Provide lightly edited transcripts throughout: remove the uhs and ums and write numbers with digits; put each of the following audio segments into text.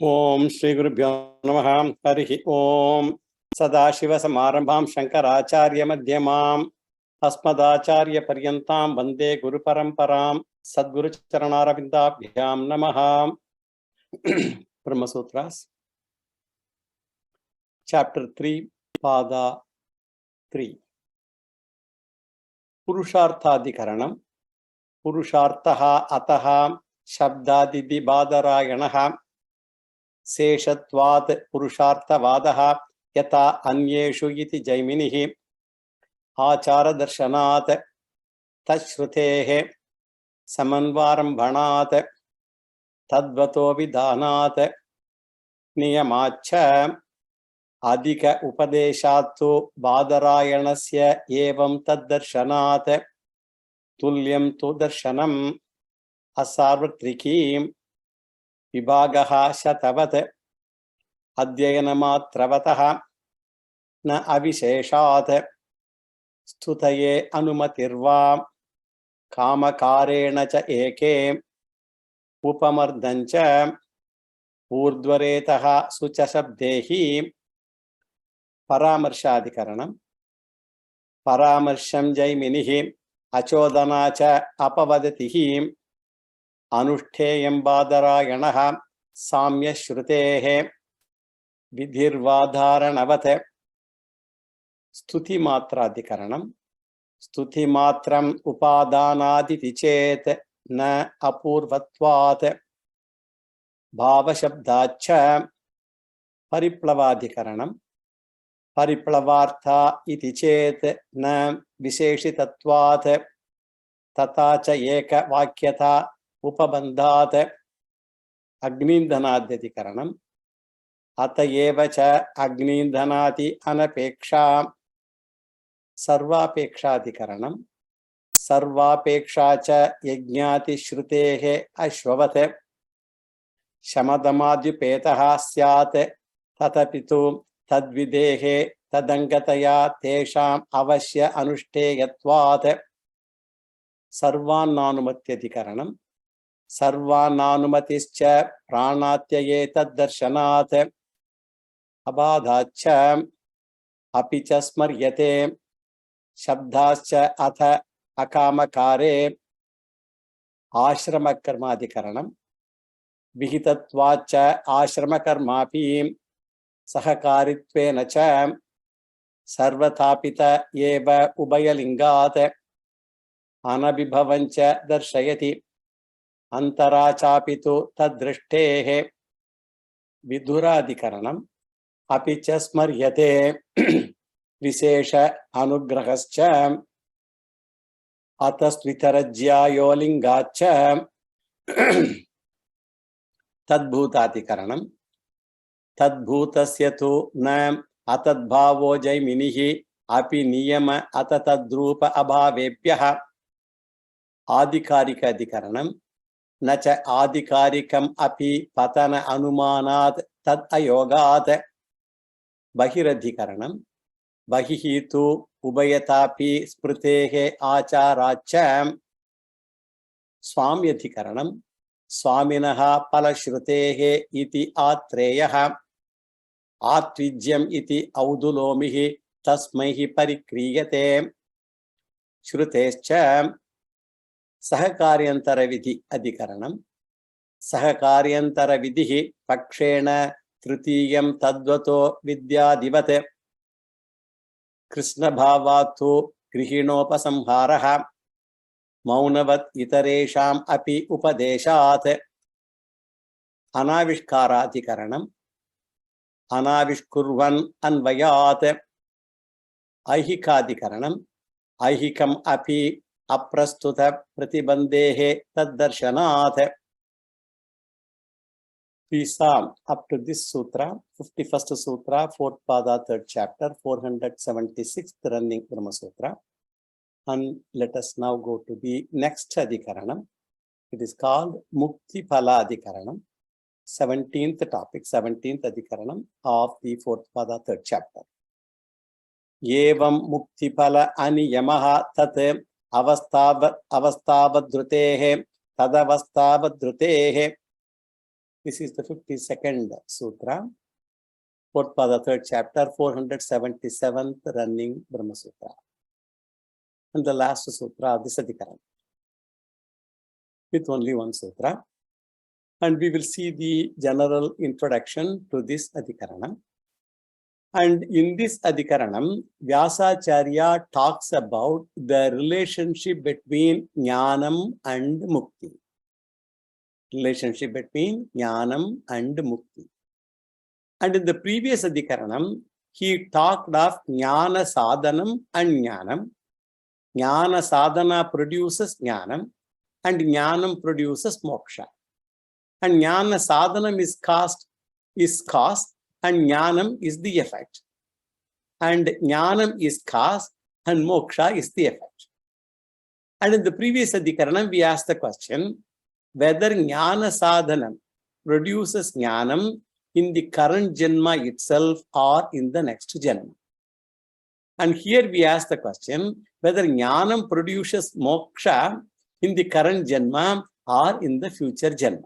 ओम श्री गुरुभ्यो नमः। हरि ओम। सदाशिवसमारंभां शंकराचार्य मध्यमाम् अस्मदाचार्य पर्यन्तां वन्दे गुरुपरम्परां। सद्गुरुचरणारविन्दाभ्यां नमः। Brahma Sutras, Chapter 3, Pada 3. Purusharthadikaranam. Purusharthaha ataha shabdadidibadarayanah शेषत्वात् पुरुषार्थवादः यथा अन्येषु इति जैमिनिः आचारदर्शनात् तच्छ्रुतेः समन्वारम्भणात् तद्वतो विधानात् नियमाच्च अधिक उपदेशात्तु बादरायणस्य एवं तद्दर्शनात् तुल्यं तु दर्शनम् असार्वत्रिकीम् विभागः शतवत् अध्ययनमात्रवतः न अविशेषात् स्तुतये अनुमतिर्वा कामकारेण च एके उपमर्दञ्च ऊर्ध्वरेतः सुचशब्देहि परामर्शाधिकरणम्। परामर्शं जैमिनिः अचोदना च अपवदतिः अनुष्ठेयं बादरायणः साम्यश्रुतेः विधिर्वाधारणवत्। स्तुतिमात्राधिकरणम्। स्तुतिमात्रम् उपादानादिति चेत् न अपूर्वत्वात् भावशब्दाच्च परिप्लवाधिकरणम्। परिप्लवार्था इति चेत् न विशेषितत्वात् तथा च एकवाक्यता उपबन्धात् अग्नीन्धनाद्यधिकरणम्। अतएव च अग्नीन्धनादि अनपेक्षा सर्वापेक्षाधिकरणम्। सर्वापेक्षा च यज्ञातिश्रुतेः अश्ववत् शमदमाद्युपेतः स्यात् तथपि तु तद्विदेः तदङ्गतया तेषाम् अवश्य अनुष्ठेयत्वात् सर्वान्नानुमत्यधिकरणम्। सर्वान्नानुमतिश्च प्राणात्यये तद्दर्शनात् अबाधाच्च अपि च स्मर्यते शब्दाश्च अथ अकामकारे आश्रमकर्माधिकरणम्। विहितत्वाच्च आश्रमकर्मापि सहकारित्वेन च सर्वथापित एव उभयलिङ्गात् अनभिभवञ्च दर्शयति। अंतरा चापि तु तद्दृष्टेः विधुराधिकरणम्। अपि च स्मर्यते विशेष अनुग्रहश्च अतस्त्वितरज्यायो लिङ्गाच्च तद्भूताधिकरणम्। तद्भूतस्य तु न अतद्भावो जैमिनिः अपि नियम अत तद्रूप अभावेभ्यः आधिकारिक अधिकरणम्। न च आधिकारिकम् अपि पतन अनुमानात् तद् अयोगात् बहिरधिकरणम्। बहिः तु उभयतापि स्मृतेः आचाराच्च स्वाम्यधिकरणम्। स्वामिनः फलश्रुतेः इति आत्रेयः आत्विज्यम् इति औदुलोमिः तस्मै परिक्रियते। श्रुतेश्च सहकार्यन्तरविधि अधिकरणम्। सहकार्यन्तरविधिः पक्षेण तृतीयं तद्वतो विद्यादिवत् कृष्णभावात्तु गृहिणोपसंहारः मौनवत् इतरेषाम् अपि उपदेशात् अनाविष्काराधिकरणम्। अनाविष्कुर्वन् अन्वयात् ऐहिकाधिकरणम्। ऐहिकम् अपि अप्रस्तुत प्रतिबन्धेः तद्दर्शनात्। We saw up to this sutra, 51st sutra, 4th pada, 3rd chapter, 476th running Brahma Sutra. And let us now go to the next adhikaranam. It is called Mukti Phala Adhikaranam, 17th topic, 17th adhikaranam of the 4th pada, 3rd chapter. Evam Mukti Phala Aniyamaha Tat अवस्थावद्रुतेः तदवस्थावद्रुतेः This is the 52nd Sutra, fourth pada, third chapter, 477th running Brahma Sutra. And the last Sutra of this Adhikaran, with only one Sutra. And we will see the general introduction to this Adhikaranam. And in this Adhikaranam, Vyasacharya talks about the relationship between Jnanam and Mukti. Relationship between Jnanam and Mukti. And in the previous Adhikaranam, he talked of Jnana Sadhanam and Jnanam. Jnana Sadhana produces Jnanam and Jnanam produces Moksha. And Jnana Sadhanam is cause and Jnanam is the effect. And Jnanam is cause and Moksha is the effect. And in the previous Adhikaranam, we asked the question whether Jnana Sadhanam produces Jnanam in the current Janma itself or in the next Janma. And here we ask the question whether Jnanam produces Moksha in the current Janma or in the future Janma.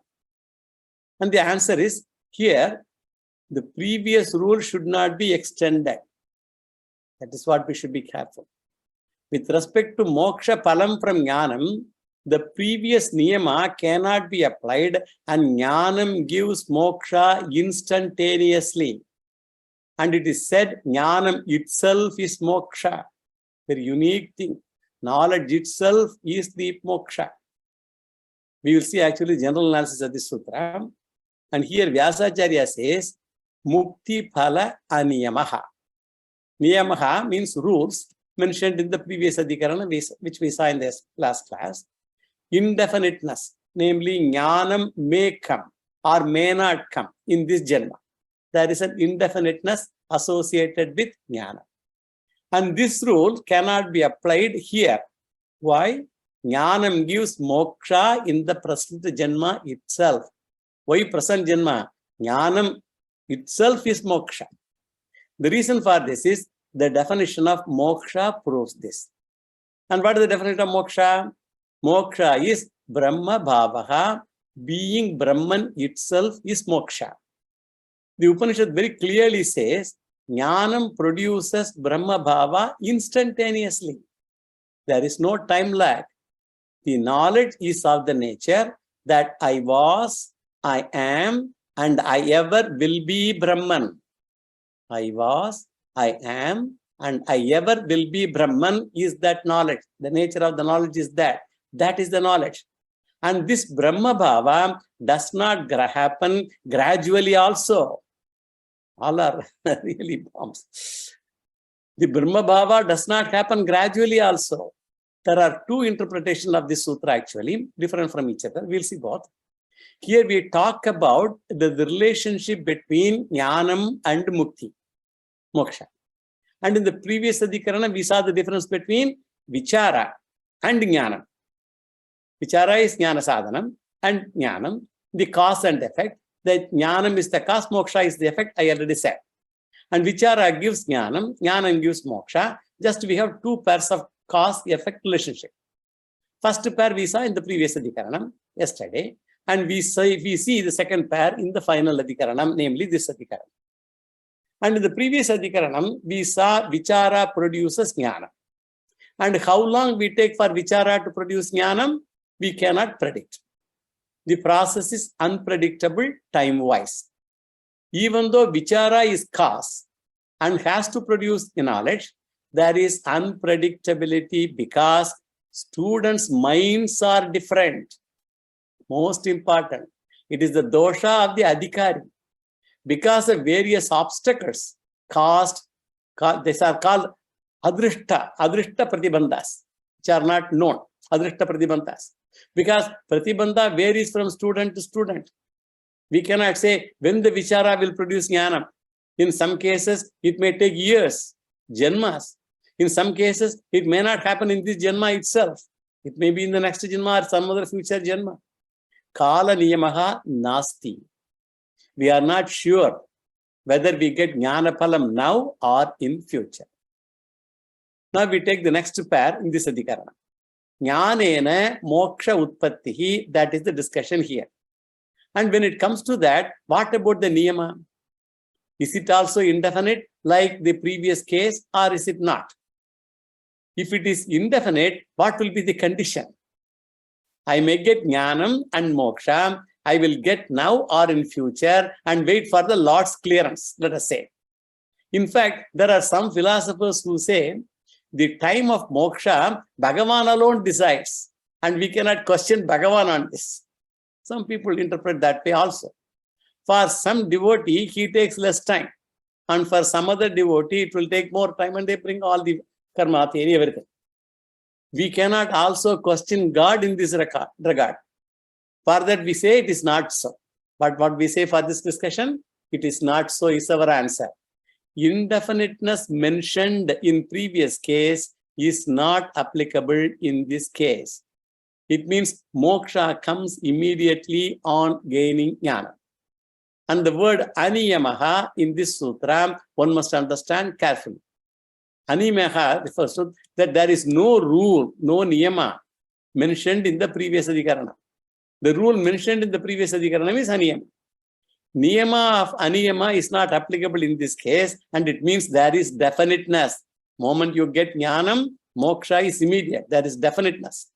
And the answer is here, the previous rule should not be extended. That is what we should be careful. With respect to Moksha Palam from Jnanam, the previous Niyama cannot be applied and Jnanam gives Moksha instantaneously. And it is said Jnanam itself is Moksha. Very unique thing. Knowledge itself is the Moksha. We will see actually general analysis of this sutra. And here Vyasacharya says, Mukti Phala Aniyamaha. Niyamaha means rules mentioned in the previous Adhikarana, which we saw in this last class. Indefiniteness, namely Jnanam may come or may not come in this Janma. There is an indefiniteness associated with Jnana. And this rule cannot be applied here. Why? Jnanam gives Moksha in the present Janma itself. Why present Janma? Jnanam itself is Moksha. The reason for this is the definition of Moksha proves this. And what is the definition of Moksha? Moksha is Brahma Bhavaha, being Brahman itself is Moksha. The Upanishad very clearly says, Jnanam produces Brahma Bhava instantaneously. There is no time lag. The knowledge is of the nature that I was, I am, and I ever will be Brahman. I was, I am, and I ever will be Brahman is that knowledge. The nature of the knowledge is that. That is the knowledge. And this Brahma Bhava does not happen gradually also. All are really bombs. The Brahma Bhava does not happen gradually also. There are two interpretations of this sutra actually, different from each other. We'll see both. Here we talk about the relationship between Jnanam and Mukti, Moksha. And in the previous Adhikarana, we saw the difference between Vichara and Jnanam. Vichara is Jnana Sadhanam and Jnanam, the cause and effect. That Jnanam is the cause, Moksha is the effect, I already said. And Vichara gives Jnanam, Jnanam gives Moksha. Just we have two pairs of cause-effect relationship. First pair we saw in the previous Adhikaranam yesterday. And we see the second pair in the final Adhikaranam, namely this Adhikaranam. And in the previous Adhikaranam, we saw Vichara produces Jnana. And how long we take for Vichara to produce Jnanam, we cannot predict. The process is unpredictable time-wise. Even though Vichara is cause and has to produce knowledge, there is unpredictability because students' minds are different. Most important, it is the dosha of the adhikari. Because of various obstacles caused, these are called adrishta pratibandhas, which are not known, adrishta pratibandhas. Because pratibandha varies from student to student. We cannot say when the vichara will produce jnana. In some cases, it may take years, janmas. In some cases, it may not happen in this janma itself. It may be in the next janma or some other future janma. Kala niyamaha nasti. We are not sure whether we get jnana phalam now or in future. Now we take the next pair in this adhikarana. Jnanena moksha utpattihi, that is the discussion here. And when it comes to that, what about the niyama? Is it also indefinite like the previous case, or is it not? If it is indefinite, what will be the condition? I may get jnanam and moksha. I will get now or in future and wait for the Lord's clearance, let us say. In fact, there are some philosophers who say the time of moksha, Bhagavan alone decides, and we cannot question Bhagavan on this. Some people interpret that way also. For some devotee, he takes less time. And for some other devotee, it will take more time, and they bring all the karma, theory, everything. We cannot also question God in this regard. For that, we say it is not so. But what we say for this discussion, it is not so is our answer. Indefiniteness mentioned in previous case is not applicable in this case. It means moksha comes immediately on gaining jnana. And the word aniyamaha in this sutra, one must understand carefully. Aniyamaha refers to that there is no rule, no niyama mentioned in the previous adhikarana. The rule mentioned in the previous adhikarana is aniyama. Niyama of aniyama is not applicable in this case, and it means there is definiteness. Moment you get jnanam, moksha is immediate. There is definiteness.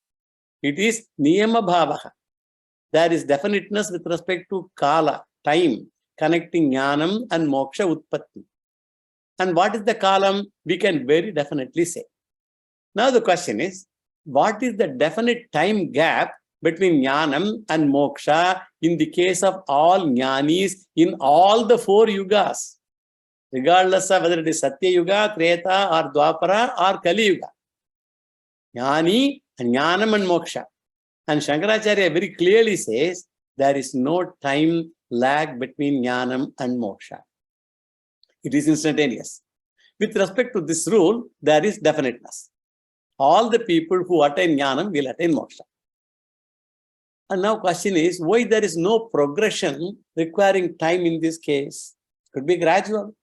It is niyama bhavaha. There is definiteness with respect to kala, time, connecting jnanam and moksha utpatti. And what is the kalam? We can very definitely say. Now the question is, what is the definite time gap between jnanam and moksha in the case of all jnanis in all the 4 yugas, regardless of whether it is Satya Yuga, Treta, or Dwapara, or Kali Yuga? Jnani and jnanam and moksha. And Shankaracharya very clearly says there is no time lag between jnanam and moksha. It is instantaneous. With respect to this rule, there is definiteness. All the people who attain jnanam will attain moksha. And now question is, why there is no progression requiring time in this case? It could be gradual.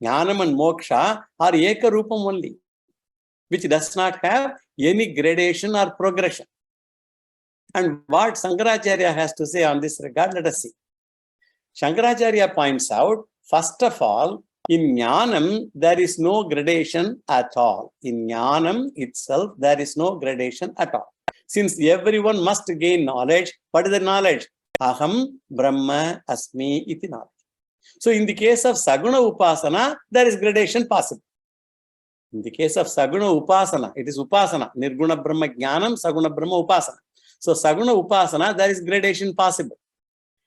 Jnanam and moksha are eka rupam only, which does not have any gradation or progression. And what Shankaracharya has to say on this regard, let us see. Shankaracharya points out, first of all, in jnanam, there is no gradation at all. In jnanam itself, there is no gradation at all. Since everyone must gain knowledge, what is the knowledge? Aham Brahma Asmi iti knowledge. So in the case of Saguna Upasana, there is gradation possible. In the case of Saguna Upasana, it is Upasana. Nirguna Brahma Jnanam, Saguna Brahma Upasana. So Saguna Upasana, there is gradation possible.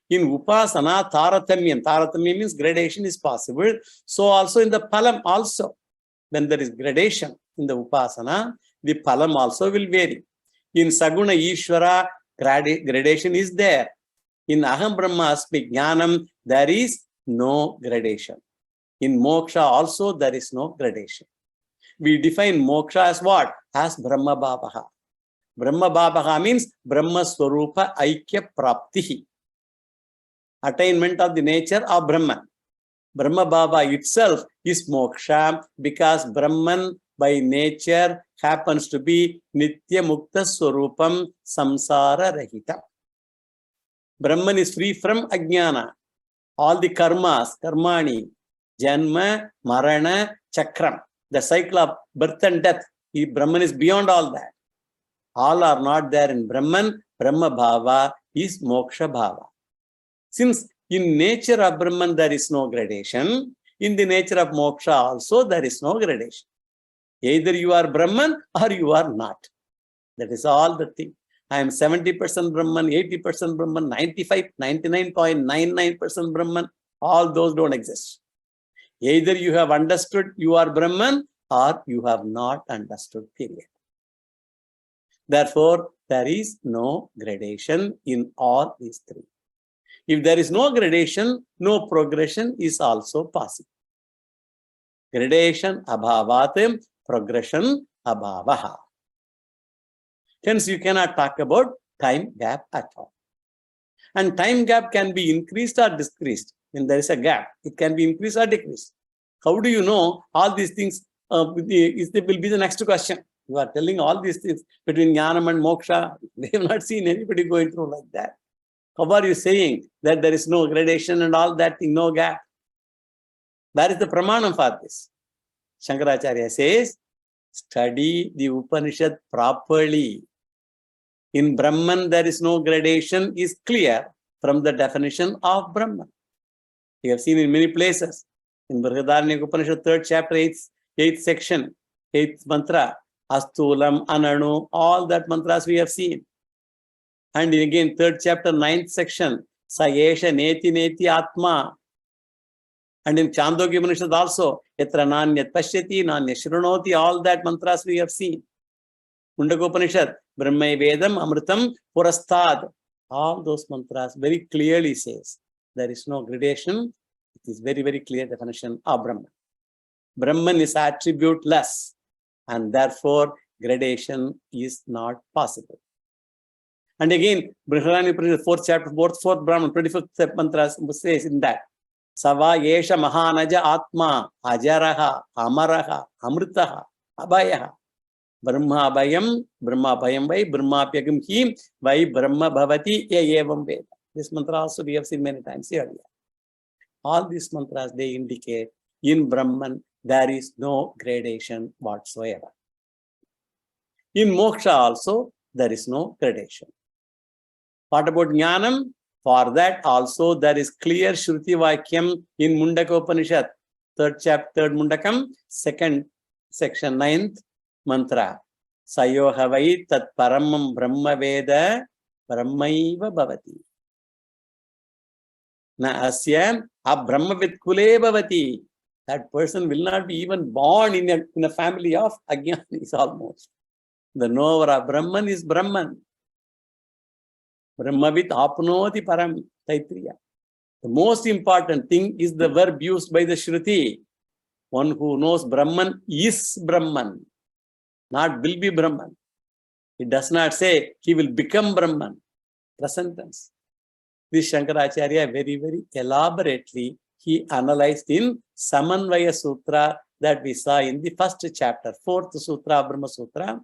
In Upasana, Taratamyam. Taratamyam means gradation is possible. So also in the Palam also, when there is gradation in the Upasana, the Palam also will vary. In Saguna Ishvara, gradation is there. In Aham Brahma Asmi Jnanam, there is no gradation. In Moksha also, there is no gradation. We define Moksha as what? As Brahma Bhavaha. Brahma Bhavaha means Brahma Swarupa Aikya Praptihi. Attainment of the nature of Brahman. Brahma Bhava itself is Moksha because Brahman by nature happens to be Nitya Mukta Swarupam Samsara Rahita. Brahman is free from Ajnana. All the karmas, karmani, janma, marana, chakram, the cycle of birth and death, Brahman is beyond all that. All are not there in Brahman. Brahma Bhava is Moksha Bhava. Since in nature of Brahman there is no gradation, in the nature of Moksha also there is no gradation. Either you are Brahman or you are not. That is all the thing. I am 70% Brahman, 80% Brahman, 99.99% Brahman. All those don't exist. Either you have understood you are Brahman or you have not understood, period. Therefore, there is no gradation in all these 3. If there is no gradation, no progression is also possible. Gradation abhavatim, progression abhavaha. Hence, you cannot talk about time gap at all. And time gap can be increased or decreased. When there is a gap, it can be increased or decreased. How do you know all these things? Will be the next question. You are telling all these things between Jnanam and Moksha. They have not seen anybody going through like that. How are you saying that there is no gradation and all that thing, no gap? Where is the pramanam for this? Shankaracharya says, study the Upanishad properly. In Brahman, there is no gradation is clear from the definition of Brahman. We have seen in many places. In Brihadaranyaka Upanishad, 3rd chapter, 8th section, 8th mantra, Astulam, Ananu, all that mantras we have seen. And again, 3rd chapter, 9th section, Sayesha Neti Neti Atma. And in Chandogya Upanishad also, Yatra Nanyat Pashyati, Nanya Shrunoti, all that mantras we have seen. Mundaka Upanishad, Brahma Vedam, Amritam, Purastad. All those mantras very clearly says there is no gradation. It is very, very clear definition of Brahman. Brahman is attributeless, and therefore gradation is not possible. And again, Brihadaranyaka Upanishad, 4th chapter, 4th Brahman, 25th mantra says in that, Sava Yesha Mahanaja Atma, Ajaraha, Amaraha, Amritaha, Abhayaha. Brahma Abhayam, Brahma Abhayam Vai, Brahma Pyagam Him, Vai Brahma Bhavati, Evam Veda. This mantra also we have seen many times earlier. All these mantras, they indicate in Brahman, there is no gradation whatsoever. In Moksha also, there is no gradation. What about Jnanam? For that also, there is clear Shruti Vakyam in Mundaka Upanishad, 3rd chapter, 3rd Mundakam, 2nd section, 9th mantra. Sayohavai tat paramam brahma veda brahmaiva bhavati. Na asya abrahmavid kule bhavati. That person will not be even born in a family of Ajnanis almost. The knower of Brahman is Brahman. Brahmavit apnoti param, Taitriya. The most important thing is the verb used by the Shruti. One who knows Brahman is Brahman, not will be Brahman. It does not say he will become Brahman. Present tense. This Shankaracharya very, very elaborately he analyzed in Samanvaya Sutra that we saw in the 1st chapter, 4th Sutra, Brahma Sutra.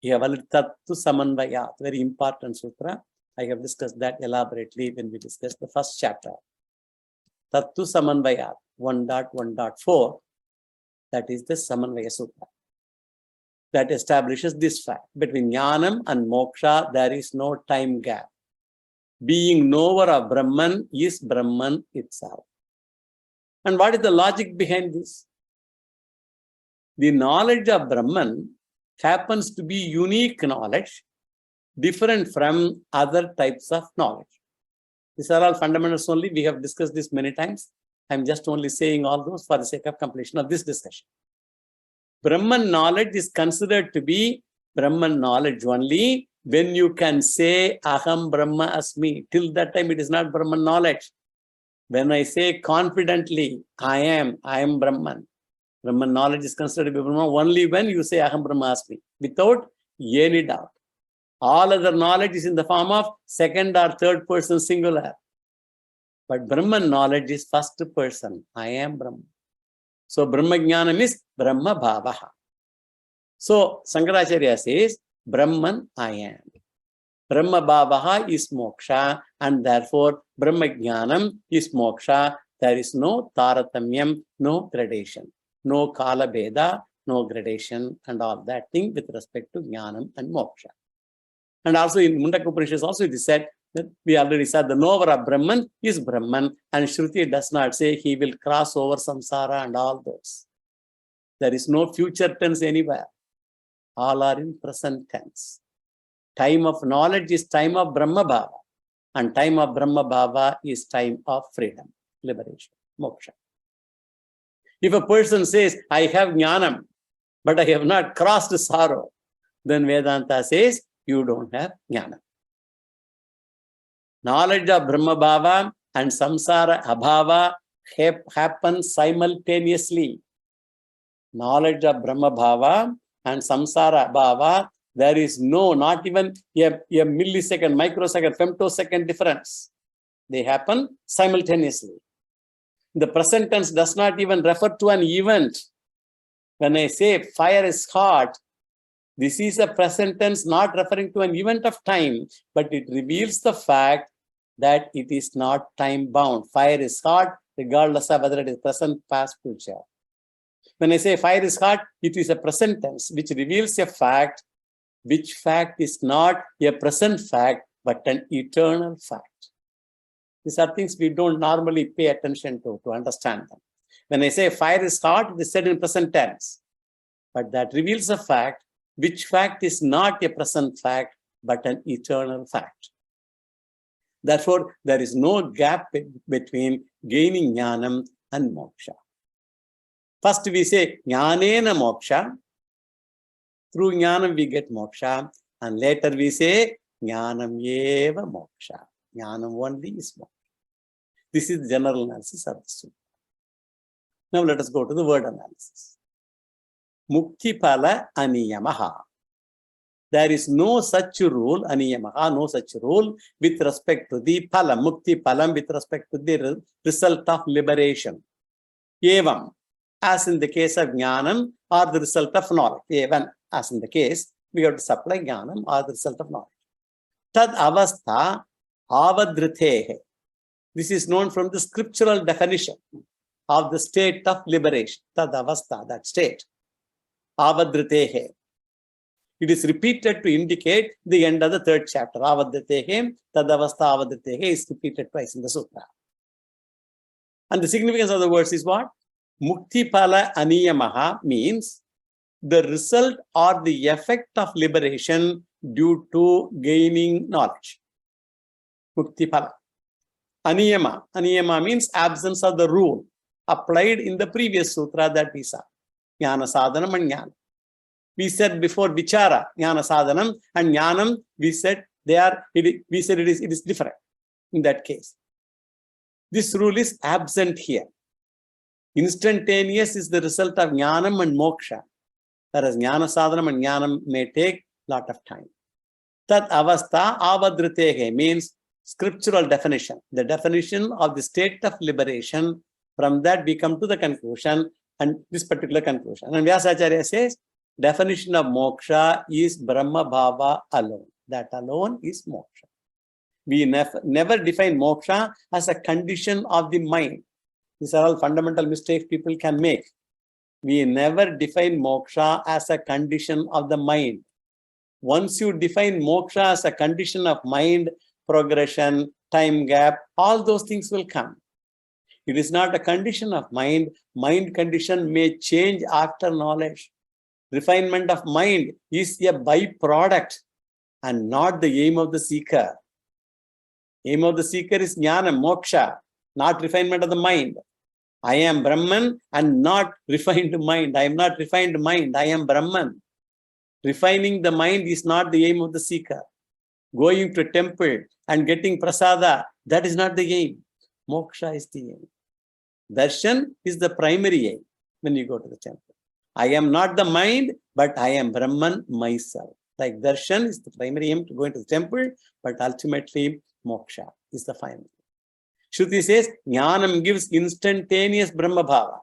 We have already Tattu Samanvaya, very important sutra. I have discussed that elaborately when we discussed the 1st chapter. Tattu Samanvaya 1.1.4, that is the Samanvaya Sutra. That establishes this fact. Between Jnanam and Moksha, there is no time gap. Being knower of Brahman is Brahman itself. And what is the logic behind this? The knowledge of Brahman happens to be unique knowledge, different from other types of knowledge. These are all fundamentals only. We have discussed this many times. I'm just only saying all those for the sake of completion of this discussion. Brahman knowledge is considered to be Brahman knowledge only when you can say Aham Brahma Asmi. Till that time it is not Brahman knowledge. When I say confidently, I am Brahman. Brahman knowledge is considered to be Brahman only when you say Aham Brahma Asmi, without any doubt. All other knowledge is in the form of 2nd or 3rd person singular. But Brahman knowledge is 1st person. I am Brahman. So Brahma Jnanam is Brahma Bhavaha. So Shankaracharya says, Brahman I am. Brahma Bhavaha is Moksha, and therefore Brahma Jnanam is Moksha. There is no Taratamyam, no gradation, no Kala Bheda, no gradation, and all that thing with respect to Jnanam and Moksha. And also in Mundaka Upanishad also it is said that we already said the knower of Brahman is Brahman, and Shruti does not say he will cross over samsara and all those. There is no future tense anywhere. All are in present tense. Time of knowledge is time of Brahma Bhava, and time of Brahma Bhava is time of freedom, liberation, moksha. If a person says, I have jnanam, but I have not crossed sorrow, then Vedanta says, you don't have jnana. Knowledge of Brahma Bhava and samsara abhava happen simultaneously. Knowledge of Brahma Bhava and samsara abhava, there is no, not even a millisecond, microsecond, femtosecond difference. They happen simultaneously. The present tense does not even refer to an event. When I say fire is hot, this is a present tense not referring to an event of time, but it reveals the fact that it is not time bound. Fire is hot regardless of whether it is present, past, future. When I say fire is hot, it is a present tense which reveals a fact, which fact is not a present fact but an eternal fact. These are things we don't normally pay attention to understand them. When I say fire is hot, it is said in present tense. But that reveals a fact, which fact is not a present fact, but an eternal fact. Therefore, there is no gap between gaining jnanam and moksha. First we say jnanena moksha. Through jnanam we get moksha. And later we say jnanam eva moksha. Jnanam only is moksha. This is the general analysis of the sutra. Now let us go to the word analysis. Mukti phala aniyamaha. There is no such rule, aniyamaha, no such rule with respect to the phala, mukti phalam, with respect to the result of liberation. Evam, as in the case of jnanam or the result of knowledge. Evam, as in the case, we have to supply jnanam or the result of knowledge. Tad avastha avadritehe. This is known from the scriptural definition of the state of liberation. Tad avastha, that state. Avadritehe. It is repeated to indicate the end of the third chapter. Avadritehe, tad avastha avadritehe is repeated twice in the sutra. And the significance of the words is what? Mukti phala aniyamaha means the result or the effect of liberation due to gaining knowledge. Mukti phala. Aniyama. Aniyama means absence of the rule applied in the previous sutra that we saw. Jnana sadhanam and jnana. We said before vichara, jnana sadhanam and jnanam, we said it is different in that case. This rule is absent here. Instantaneous is the result of jnanam and moksha, whereas jnana sadhanam and jnanam may take lot of time. Tat avastha avadritehe means scriptural definition, the definition of the state of liberation. From that we come to the conclusion, and this particular conclusion. And Vyasacharya says, definition of moksha is Brahma Bhava alone. That alone is moksha. We never define moksha as a condition of the mind. These are all fundamental mistakes people can make. We never define moksha as a condition of the mind. Once you define moksha as a condition of mind, progression, time gap, all those things will come. It is not a condition of mind. Mind condition may change after knowledge. Refinement of mind is a byproduct and not the aim of the seeker. Aim of the seeker is jnana, moksha, not refinement of the mind. I am Brahman and not refined mind. I am not refined mind. I am Brahman. Refining the mind is not the aim of the seeker. Going to a temple and getting prasada, that is not the aim. Moksha is the aim. Darshan is the primary aim when you go to the temple. I am not the mind, but I am Brahman myself. Like darshan is the primary aim to go into the temple, but ultimately moksha is the final. Shruti says, jnanam gives instantaneous Brahma Bhava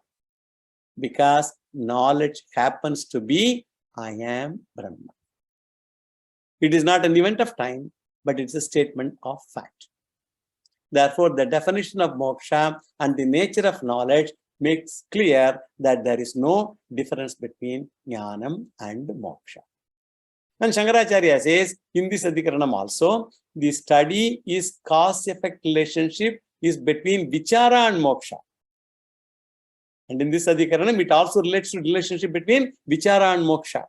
because knowledge happens to be I am Brahman. It is not an event of time, but it's a statement of fact. Therefore, the definition of moksha and the nature of knowledge makes clear that there is no difference between jnanam and moksha. And Shankaracharya says, in this adhikaranam also, the study is cause-effect relationship is between vichara and moksha. And in this adhikaranam, it also relates to relationship between vichara and moksha.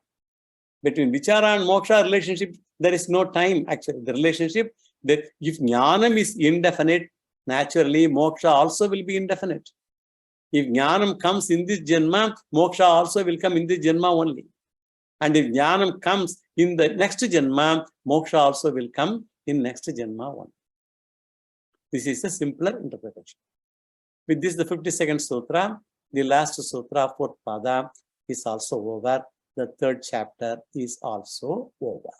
Between vichara and moksha relationship, there is no time actually. The relationship, that if jnanam is indefinite, naturally moksha also will be indefinite. If jnanam comes in this janma, moksha also will come in this janma only. And if jnanam comes in the next janma, moksha also will come in next janma only. This is a simpler interpretation. With this, the 52nd sutra, the last sutra, fourth pada, is also over. The third chapter is also over.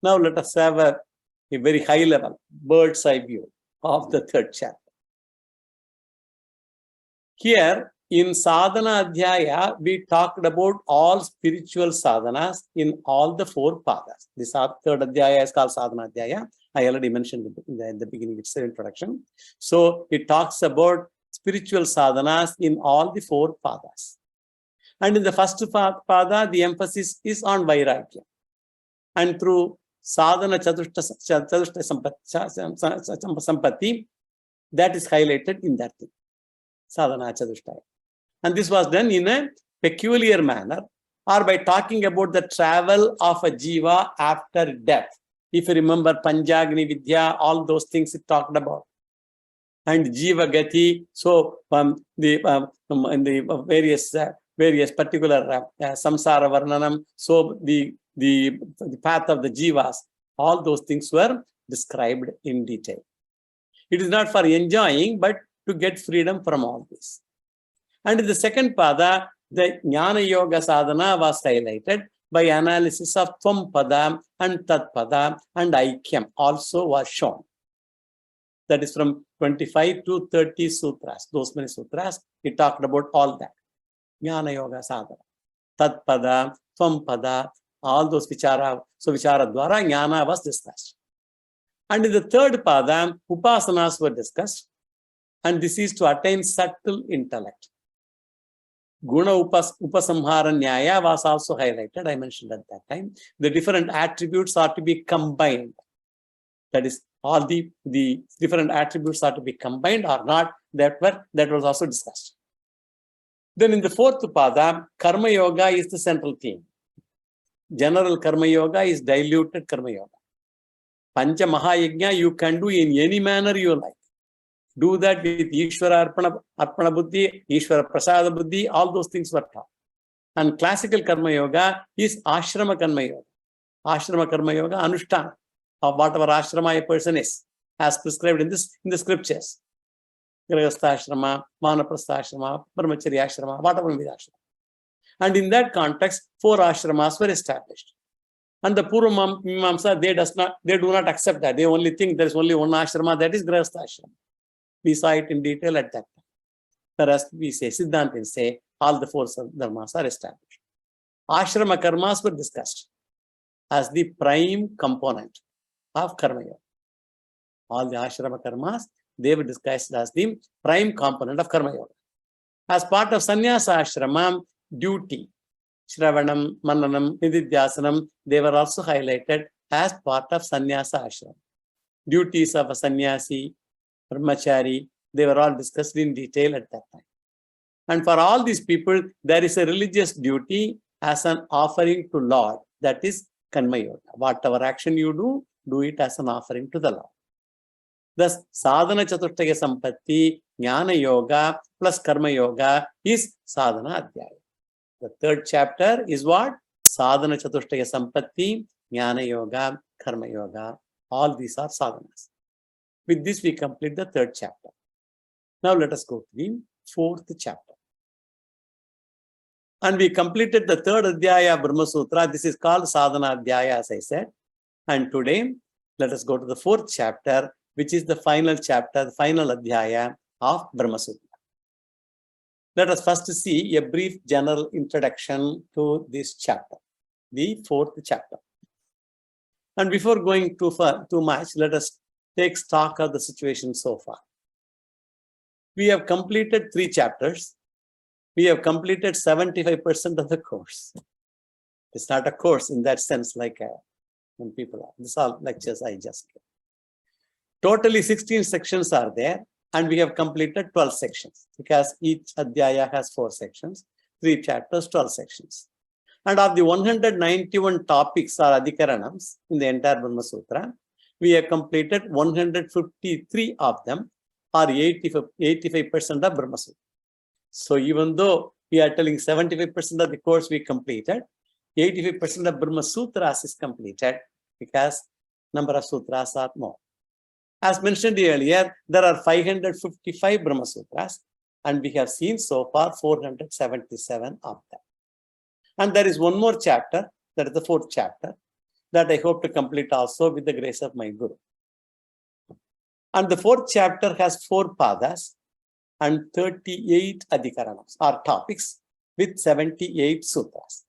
Now let us have a very high level, bird's eye view of the third chapter. Here in Sadhana Adhyaya, we talked about all spiritual sadhanas in all the four padas. This third Adhyaya is called Sadhana Adhyaya. I already mentioned in the beginning, it's an introduction. So it talks about spiritual sadhanas in all the 4 padas. And in the first pada, the emphasis is on Vairagya. And through sadhana chatushta sampatti, that is highlighted in that thing, sadhana chatushta. And this was done in a peculiar manner, or by talking about the travel of a jiva after death. If you remember Panjagni Vidya, all those things it talked about. And Jiva Gati, so in the various particular samsara varnanam, so the path of the jivas, all those things were described in detail. It is not for enjoying, but to get freedom from all this. And in the second pada, the Jnana Yoga Sadhana was highlighted by analysis of Tvam Pada and Tat Pada and Aikyam also was shown. That is from 25 to 30 sutras. Those many sutras, it talked about all that. Jnana Yoga Sadhana, Tat Pada, Tvam Pada, all those vichara. So vichara dwara Jnana was discussed. And in the third pada, Upasanas were discussed. And this is to attain subtle intellect. Guna Upasamhara Nyaya was also highlighted. I mentioned at that time. The different attributes are to be combined. That is, all the different attributes are to be combined or not. That was also discussed. Then in the fourth pada, Karma Yoga is the central theme. General Karma Yoga is diluted Karma Yoga. Pancha Mahayajna you can do in any manner you like. Do that with Ishvara Arpana Buddhi, Ishvara Prasada Buddhi, all those things were taught. And classical Karma Yoga is Ashrama Karma Yoga. Ashrama Karma Yoga, Anushtana, of whatever ashrama a person is, as prescribed in the scriptures. Grihastha Ashrama, Vanaprastha Ashrama, Brahmacharya Ashrama, whatever be the ashrama. And in that context, 4 ashramas were established. And the Purva Mimamsa, they do not accept that. They only think there is only one ashrama, that is Grihastha Ashrama. We saw it in detail at that time. Whereas we say, Siddhantin say, all the 4 dharmas are established. Ashrama karmas were discussed as the prime component of Karma Yoga. All the ashrama karmas, they were discussed as the prime component of Karma Yoga. As part of Sannyasa Ashrama, duty, Shravanam, Mananam, Nididhyasanam, they were also highlighted as part of Sannyasa Ashrama. Duties of a sannyasi, Brahmachari, they were all discussed in detail at that time. And for all these people, there is a religious duty as an offering to Lord. That is Karma Yoga. Whatever action you do it as an offering to the Lord. Thus, Sadhana Chatushtaya Sampatti, Jnana Yoga plus Karma Yoga is Sadhana Adhyaya. The third chapter is what? Sadhana Chatushtaya Sampatti, Jnana Yoga, Karma Yoga. All these are sadhanas. With this, we complete the third chapter. Now, let us go to the fourth chapter. And we completed the third Adhyaya of Brahma Sutra. This is called Sadhana Adhyaya, as I said. And today, let us go to the fourth chapter, which is the final chapter, the final Adhyaya of Brahma Sutra. Let us first see a brief general introduction to this chapter, the fourth chapter. And before going too much, let us take stock of the situation so far. We have completed 3 chapters. We have completed 75% of the course. It's not a course in that sense, like when people are. These are lectures I just gave. Totally 16 sections are there, and we have completed 12 sections because each Adhyaya has 4 sections, 3 chapters, 12 sections. And of the 191 topics or adhikaranams in the entire Brahma Sutra, we have completed 153 of them, or 85% of Brahma Sutra. So even though we are telling 75% of the course we completed, 85% of Brahma Sutras is completed because number of sutras are more. As mentioned earlier, there are 555 Brahma Sutras, and we have seen so far 477 of them. And there is one more chapter, that is the 4th chapter, that I hope to complete also with the grace of my Guru. And the 4th chapter has 4 padas and 38 adhikaranams, or topics, with 78 sutras.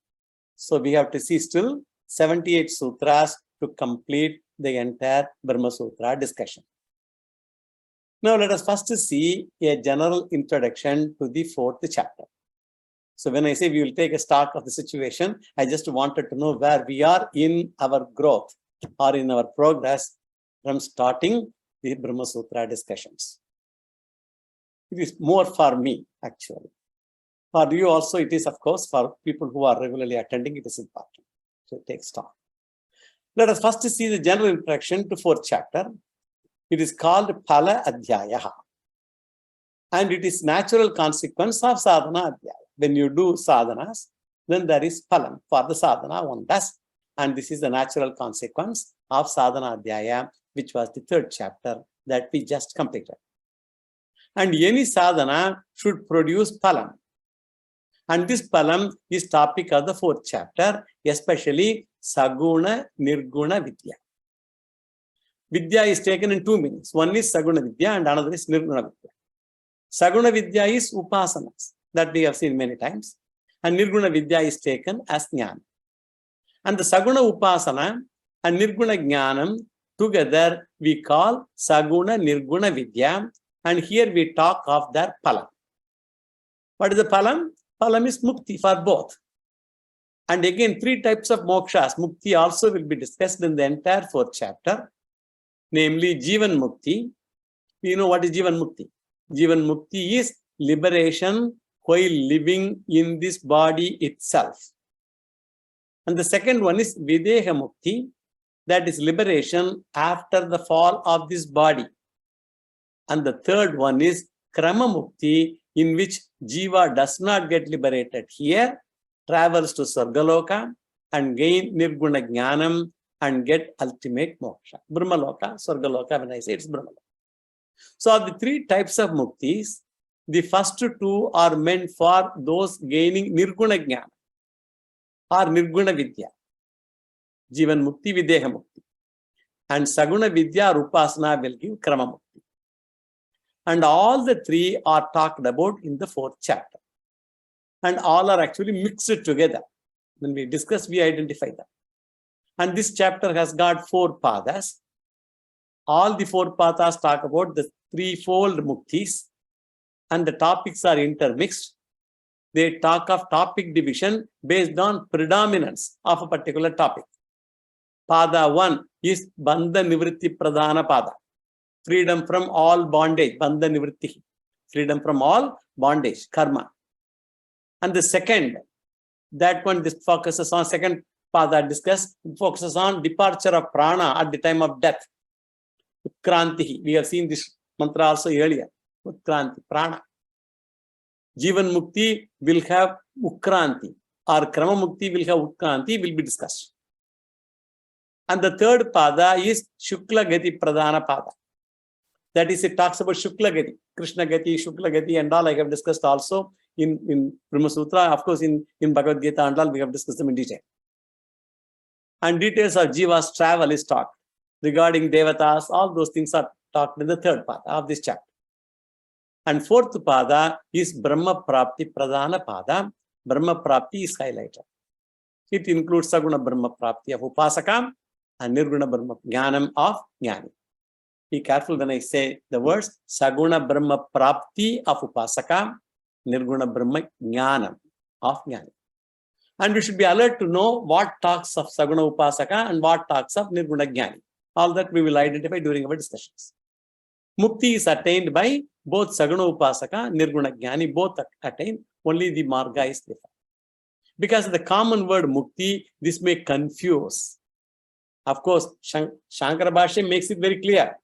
So we have to see still 78 sutras to complete the entire Brahma Sutra discussion. Now let us first see a general introduction to the fourth chapter. So when I say we will take a stock of the situation, I just wanted to know where we are in our growth or in our progress from starting the Brahma Sutra discussions. It is more for me, actually. For you also, it is, of course, for people who are regularly attending, it is important. So take stock. Let us first see the general introduction to fourth chapter. It is called Phala Adhyaya. And it is natural consequence of Sadhana Adhyaya. When you do sadhanas, then there is phalam for the sadhana one does. And this is the natural consequence of Sadhana Adhyaya, which was the third chapter that we just completed. And any sadhana should produce phalam. And this phalam is topic of the fourth chapter, especially Saguna Nirguna Vidya. Vidya is taken in two meanings. One is Saguna Vidya and another is Nirguna Vidya. Saguna Vidya is upasanas, that we have seen many times. And Nirguna Vidya is taken as Jnana. And the Saguna Upasana and Nirguna Jnanam together we call Saguna Nirguna Vidya. And here we talk of their phalam. What is the phalam? Phalam is mukti for both. And again, three types of mokshas. Mukti also will be discussed in the entire fourth chapter. Namely, Jivan Mukti. You know what is Jivan Mukti? Jivan Mukti is liberation while living in this body itself. And the second one is Videha Mukti, that is liberation after the fall of this body. And the third one is Krama Mukti, in which Jiva does not get liberated here, travels to Sargaloka and gain Nirguna Jnanam and get ultimate moksha. Brahmaloka, Sargaloka, when I say it's Brahmaloka. So of the three types of muktis, the first two are meant for those gaining Nirguna Jnana or Nirguna Vidya. Jivan Mukti, Videha Mukti. And Saguna Vidya or Upasana will give Krama Mukti. And all the three are talked about in the fourth chapter. And all are actually mixed together. When we discuss, we identify them. And this chapter has got four padas. All the four padas talk about the threefold muktis. And the topics are intermixed. They talk of topic division based on predominance of a particular topic. Pada 1 is Bandha Nivritti Pradhana Pada. Freedom from all bondage, Bandha Nivritti. Freedom from all bondage, karma. And the second, that one focuses on, second pada discussed, focuses on departure of prana at the time of death. Utkranti. We have seen this mantra also earlier. Utkranti, prana. Jivan Mukti will have Ukranti, or Krama Mukti will have Utkranti, will be discussed. And the third pada is Shukla Gati Pradhana Pada. That is, it talks about Shukla Gati, Krishna Gati, Shukla Gati, and all I have discussed also in Brahma Sutra. Of course, in Bhagavad Gita and all, we have discussed them in detail. And details of Jiva's travel is talked. Regarding Devatas, all those things are talked in the third pada of this chapter. And fourth pada is Brahma Prapti Pradhana Pada. Brahma Prapti is highlighted. It includes Saguna Brahma Prapti of Upasakam and Nirguna Brahma Jnanam of Jnani. Be careful when I say the words Saguna Brahma Prapti of Upasakam, Nirguna Brahma Jnanam of Jnani. And we should be alert to know what talks of Saguna Upasaka and what talks of Nirguna Jnani. All that we will identify during our discussions. Mukti is attained by both Saguna Upasaka, Nirguna Jnani, both attain, only the Marga is different. Because of the common word Mukti, this may confuse. Of course, Shankara Bhashya makes it very clear.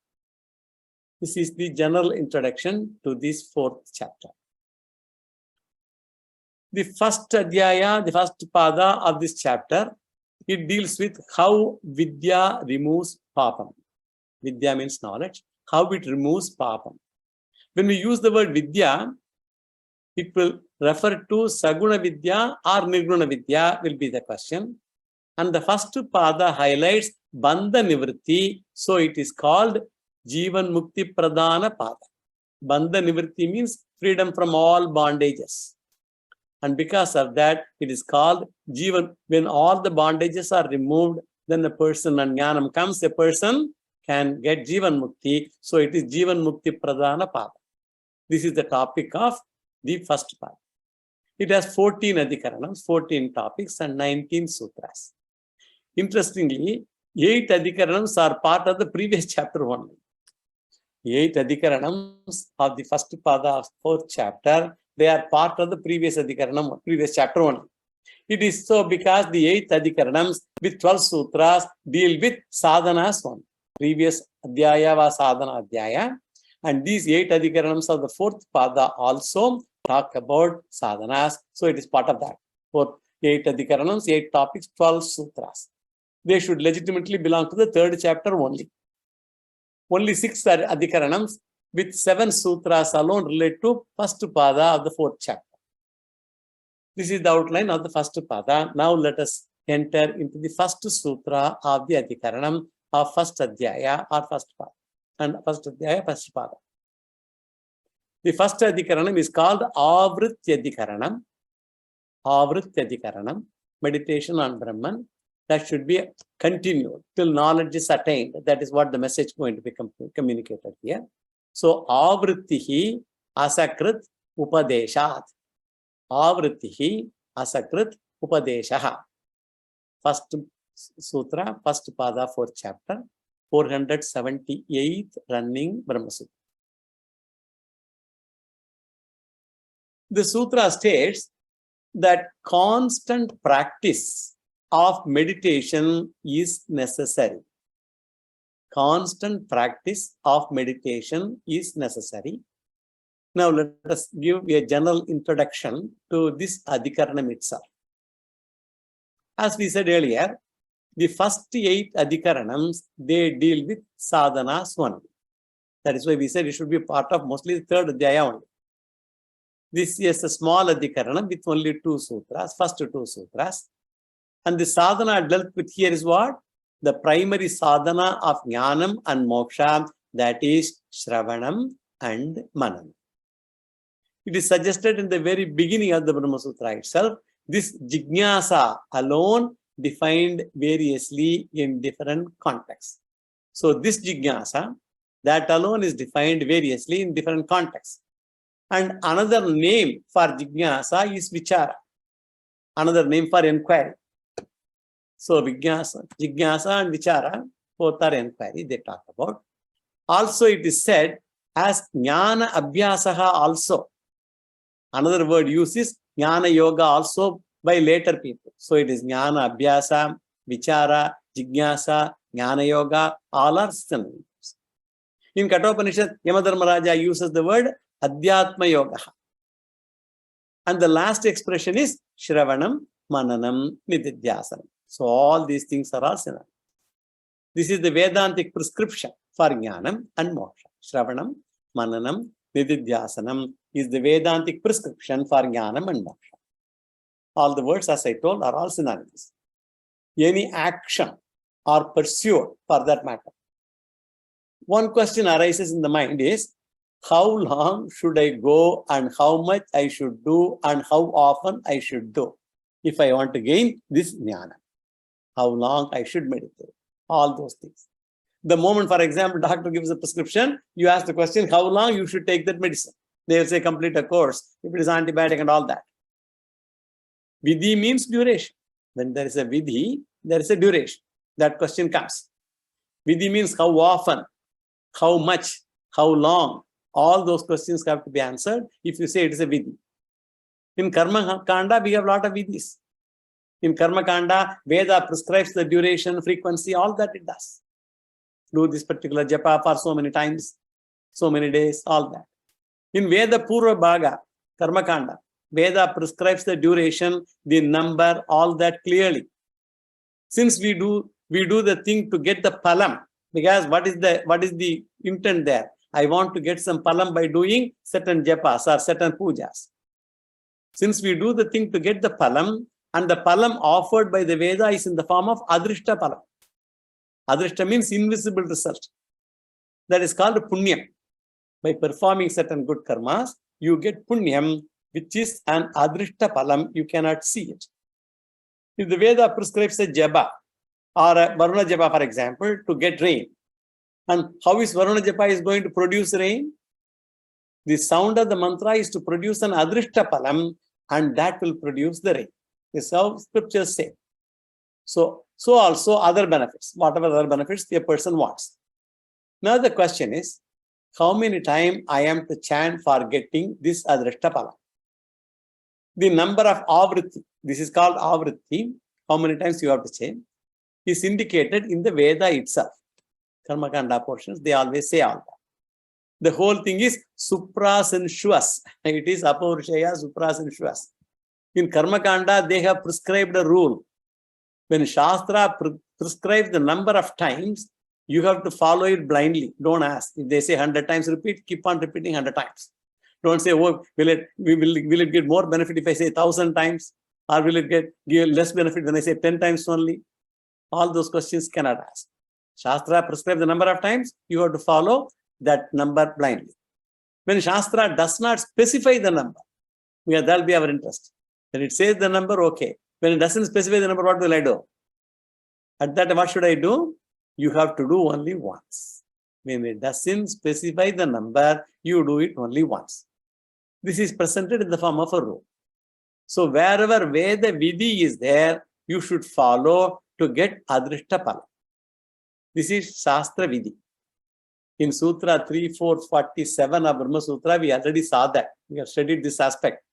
This is the general introduction to this fourth chapter. The first adhyaya, the first pada of this chapter, it deals with how Vidya removes papam. Vidya means knowledge. How it removes papam. When we use the word Vidya, it will refer to Saguna Vidya or Nirguna Vidya will be the question. And the first pada highlights Bandha Nivritti. So it is called Jivan Mukti Pradhana Pada. Bandha Nivritti means freedom from all bondages. And because of that, it is called Jivan. When all the bondages are removed, then a person and jnanam comes, a person can get Jivan Mukti. So it is Jivan Mukti Pradhana Pada. This is the topic of the first part. It has 14 adhikaranams, 14 topics and 19 sutras. Interestingly, 8 adhikaranams are part of the previous chapter only. 8 adhikaranams of the first pada of 4th chapter, they are part of the previous adhikaranam, previous chapter only. It is so because the 8 adhikaranams with 12 sutras deal with sadhanas only. Previous adhyaya was sadhana adhyaya, and these 8 adhikaranams of the 4th pada also talk about sadhanas. So it is part of that. 8 adhikaranams, 8 topics, 12 sutras. They should legitimately belong to the 3rd chapter only. Only 6 adhikaranams with 7 sutras alone relate to first pada of the 4th chapter. This is the outline of the first pada. Now let us enter into the first sutra of the adhikaranam of first adhyaya or first pada. And first adhyaya, first pada. The first adhikaranam is called Avrityadhikaranam. Avrityadhikaranam, meditation on Brahman. That should be continued till knowledge is attained. That is what the message is going to be communicated here. So, Avrittihi asakrit upadeshat. Avrittihi asakrit upadeshaha. First sutra, first pada, 4th chapter, 478th running Brahma Sutra. The sutra states that constant practice of meditation is necessary. Constant practice of meditation is necessary. Now let us give a general introduction to this adhikaranam itself. As we said earlier, the first 8 adhikaranams, they deal with sadhanas only. That is why we said it should be part of mostly the 3rd adhyaya only. This is a small adhikaranam with only 2 sutras, first 2 sutras. And the sadhana dealt with here is what? The primary sadhana of jnanam and moksha, that is Shravanam and Manam. It is suggested in the very beginning of the Brahma Sutra itself. This jijnasa alone defined variously in different contexts. So this jijnasa, that alone is defined variously in different contexts. And another name for jijnasa is vichara. Another name for inquiry. So jijnasa and vichara, both are inquiry they talk about. Also it is said as jnana abhyasaha also. Another word used is jnana yoga also by later people. So it is jnana abhyasa, vichara, jijnasa, jnana yoga, all are synonyms. In Kathopanishad, Yamadharmaraja uses the word adhyatma yoga. And the last expression is Shravanam, Mananam, Nididhyasanam. So all these things are all synonyms. This is the Vedantic prescription for Jnanam and Moksha. Shravanam, Mananam, Nididhyasanam is the Vedantic prescription for Jnanam and Moksha. All the words, as I told, are all synonyms. Any action or pursuit for that matter. One question arises in the mind is, how long should I go and how much I should do and how often I should do if I want to gain this jnana? How long I should meditate? All those things. The moment, for example, doctor gives a prescription, you ask the question, how long you should take that medicine? They will say complete a course, if it is antibiotic and all that. Vidhi means duration. When there is a vidhi, there is a duration. That question comes. Vidhi means how often, how much, how long. All those questions have to be answered if you say it is a vidhi. In Karma Kanda, we have a lot of vidhis. In Karma Kanda, Veda prescribes the duration, frequency, all that it does. Do this particular japa for so many times, so many days, all that. In Veda Purva Bhaga, Karma Kanda, Veda prescribes the duration, the number, all that clearly. Since we do the thing to get the palam, because what is the intent there? I want to get some palam by doing certain japas or certain pujas. Since we do the thing to get the palam, and the palam offered by the Veda is in the form of adrishta palam. Adrishta means invisible result. That is called punyam. By performing certain good karmas, you get punyam, which is an adrishta palam. You cannot see it. If the Veda prescribes a japa, or Varuna Japa, for example, to get rain. And how is Varuna Japa is going to produce rain? The sound of the mantra is to produce an Adrishta Palam, and that will produce the rain. This is how scriptures say. So also other benefits, whatever other benefits the person wants. Now the question is, how many times I am to chant for getting this Adrishta Palam? The number of avritti, this is called avritti, how many times you have to chant, is indicated in the Veda itself. Karmakanda portions, they always say all that. The whole thing is suprasensuous. It is Apaurushaya suprasensuous. In Karmakanda, they have prescribed a rule. When Shastra prescribes the number of times, you have to follow it blindly. Don't ask. If they say 100 times repeat, keep on repeating 100 times. Don't say, oh, will it get more benefit if I say 1,000 times? Or will it give less benefit when I say 10 times only? All those questions cannot ask. Shastra prescribes the number of times, you have to follow that number blindly. When Shastra does not specify the number, that will be our interest. When it says the number, okay. When it doesn't specify the number, what will I do? At that, what should I do? You have to do only once. When it doesn't specify the number, you do it only once. This is presented in the form of a rule. So wherever Veda Vidhi is there, you should follow to get Adrishta Pala. This is Shastra Vidhi. In Sutra 3447 of Brahma Sutra, we already saw that. We have studied this aspect.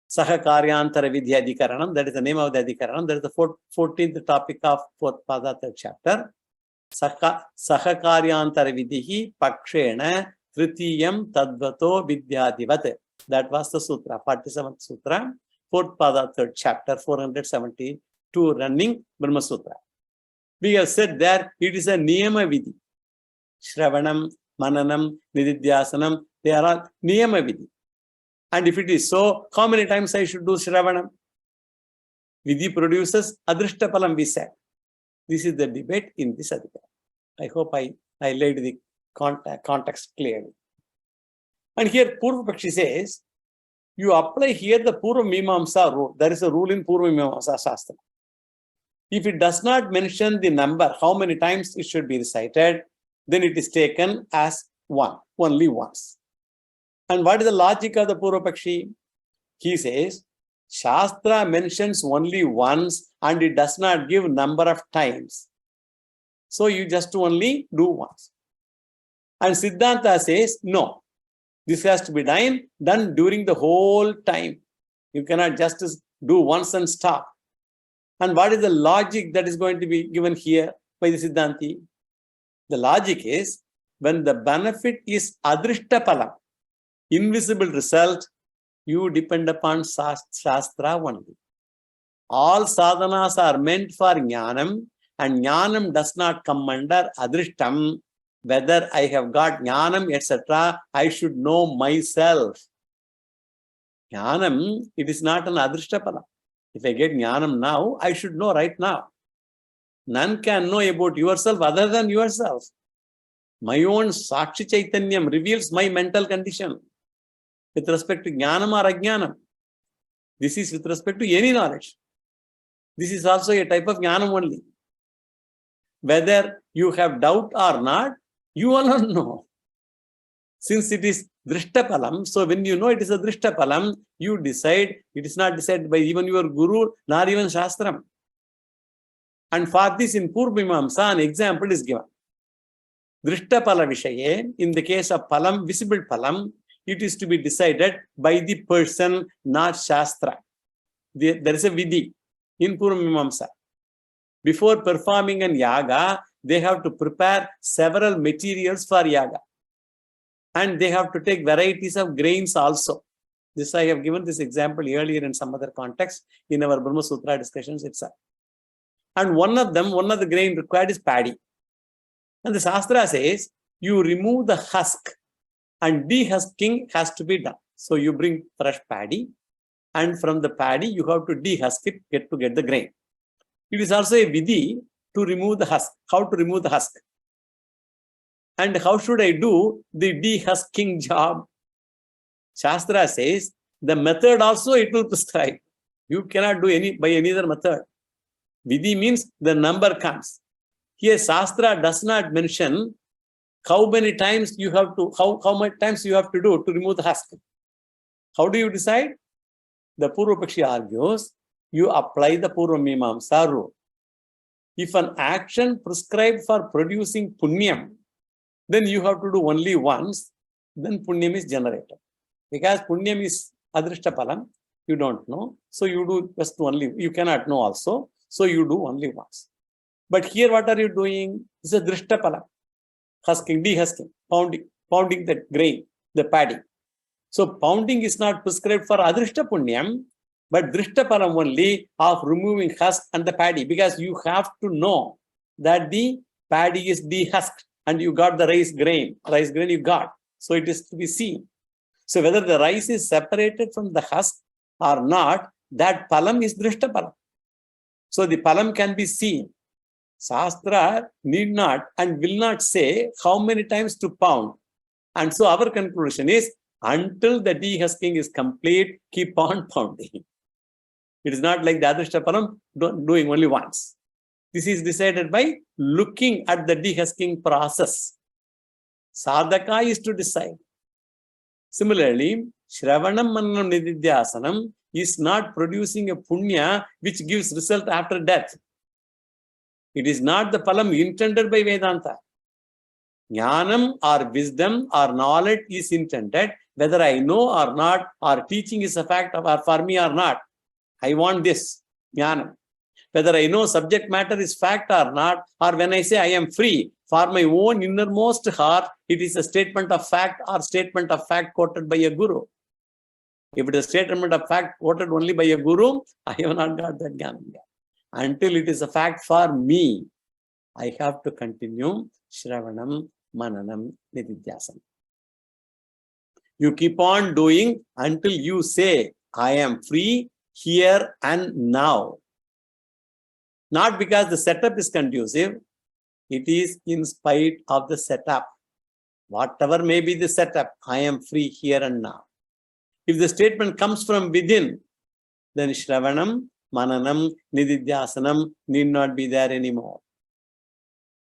Sahakaryantara Vidya Adhikaranam, that is the name of the Adhikaranam. That is the 14th topic of 4th Pada, 3rd chapter. Sahakaryantara Vidhi Pakshena Tritiyam Tadvato Vidyadivat. That was the Sutra, 47th Sutra, 4th Pada, 3rd chapter, 472 running Brahma Sutra. We have said that it is a Niyama Vidhi. Shravanam, Mananam, Nididhyasanam, they are all Niyama Vidhi. And if it is so, how many times I should do Shravanam? Vidhi produces Adrishta Palam, we said. This is the debate in this adhikara. I hope I laid the context clearly. And here Purva Pakshi says, you apply here the Purva Mimamsa rule. There is a rule in Purva Mimamsa Shastra. If it does not mention the number, how many times it should be recited, then it is taken as one, only once. And what is the logic of the Purva Pakshi? He says, Shastra mentions only once and it does not give number of times. So you just only do once. And Siddhanta says, no, this has to be done during the whole time. You cannot just do once and stop. And what is the logic that is going to be given here by the Siddhanti? The logic is, when the benefit is Adrishta Palam, invisible result, you depend upon Shastra only. All sadhanas are meant for Jnanam, and Jnanam does not come under Adrishtam. Whether I have got Jnanam, etc., I should know myself. Jnanam, it is not an Adrishta Palam. If I get Jnanam now, I should know right now. None can know about yourself other than yourself. My own Sakshi Chaitanyam reveals my mental condition with respect to Jnanam or Ajnanam. This is with respect to any knowledge. This is also a type of Jnanam only. Whether you have doubt or not, you alone know. Since it is Drishta Palam, so when you know it is a Drishta Palam, you decide. It is not decided by even your Guru, nor even Shastram. And for this in Purva Mimamsa, an example is given. Drishta Pala Vishaye, in the case of Palam, visible Palam, it is to be decided by the person, not Shastra. There is a Vidhi in Purva Mimamsa. Before performing an yaga, they have to prepare several materials for yaga. And they have to take varieties of grains also. This I have given this example earlier in some other context in our Brahma Sutra discussions itself. And one of the grain required is paddy. And the Shastra says, you remove the husk and dehusking has to be done. So you bring fresh paddy, and from the paddy you have to dehusk it to get the grain. It is also a vidhi to remove the husk. How to remove the husk? And how should I do the dehusking job? Shastra says, the method also it will prescribe. You cannot do by any other method. Vidhi means the number comes. Here, Shastra does not mention how many times you have to, how much times you have to do to remove the husk. How do you decide? The Purva Pakshi argues, you apply the Purva Mimamsa rule. If an action prescribed for producing punyam, then you have to do only once, then punyam is generated. Because punyam is adrishta palam, you don't know, so you do just only, you cannot know also, so you do only once. But here what are you doing? This is a drishta palam, husking, dehusking, pounding the grain, the paddy. So pounding is not prescribed for adrishta punyam, but drishta palam only of removing husk and the paddy, because you have to know that the paddy is dehusked and you got the rice grain you got. So it is to be seen. So whether the rice is separated from the husk or not, that palam is drishta palam. So the palam can be seen. Shastra need not and will not say how many times to pound. And so our conclusion is, until the dehusking is complete, keep on pounding. It is not like the adrishta palam doing only once. This is decided by looking at the dehusking process. Sadhaka is to decide. Similarly, Shravanam Mananam Nididhyasanam is not producing a punya which gives result after death. It is not the palam intended by Vedanta. Jnanam or wisdom or knowledge is intended, whether I know or not, or teaching is a fact for me or not. I want this, jnanam. Whether I know subject matter is fact or not, or when I say I am free, for my own innermost heart, it is a statement of fact or statement of fact quoted by a guru. If it is a statement of fact quoted only by a guru, I have not got that jnanam yet. Until it is a fact for me, I have to continue Shravanam, Mananam, Nididhyasanam. You keep on doing until you say, I am free here and now. Not because the setup is conducive, it is in spite of the setup. Whatever may be the setup, I am free here and now. If the statement comes from within, then Shravanam, Mananam, Nididhyasanam need not be there anymore.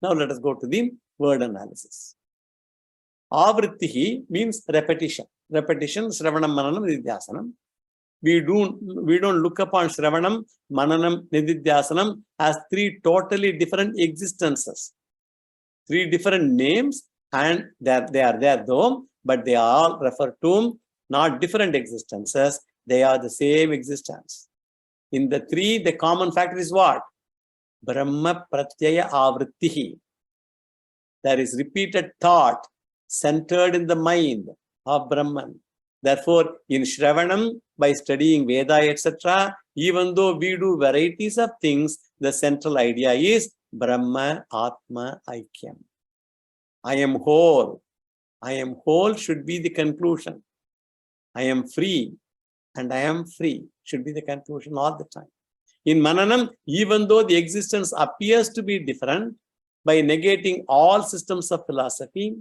Now let us go to the word analysis. Avrittihi means repetition. Repetition, Shravanam, Mananam, Nididhyasanam. We don't look upon Shravanam, Mananam, Nididhyasanam as three totally different existences. Three different names, and they are there though, but they all refer to not different existences. They are the same existence. In the three, the common factor is what? Brahma Pratyaya Avrittihi. There is repeated thought centered in the mind of Brahman. Therefore, in Shravanam, by studying Veda, etc., even though we do varieties of things, the central idea is Brahma Atma Aikyam. I am whole. I am whole should be the conclusion. I am free and I am free should be the conclusion all the time. In Mananam, even though the existence appears to be different, by negating all systems of philosophy,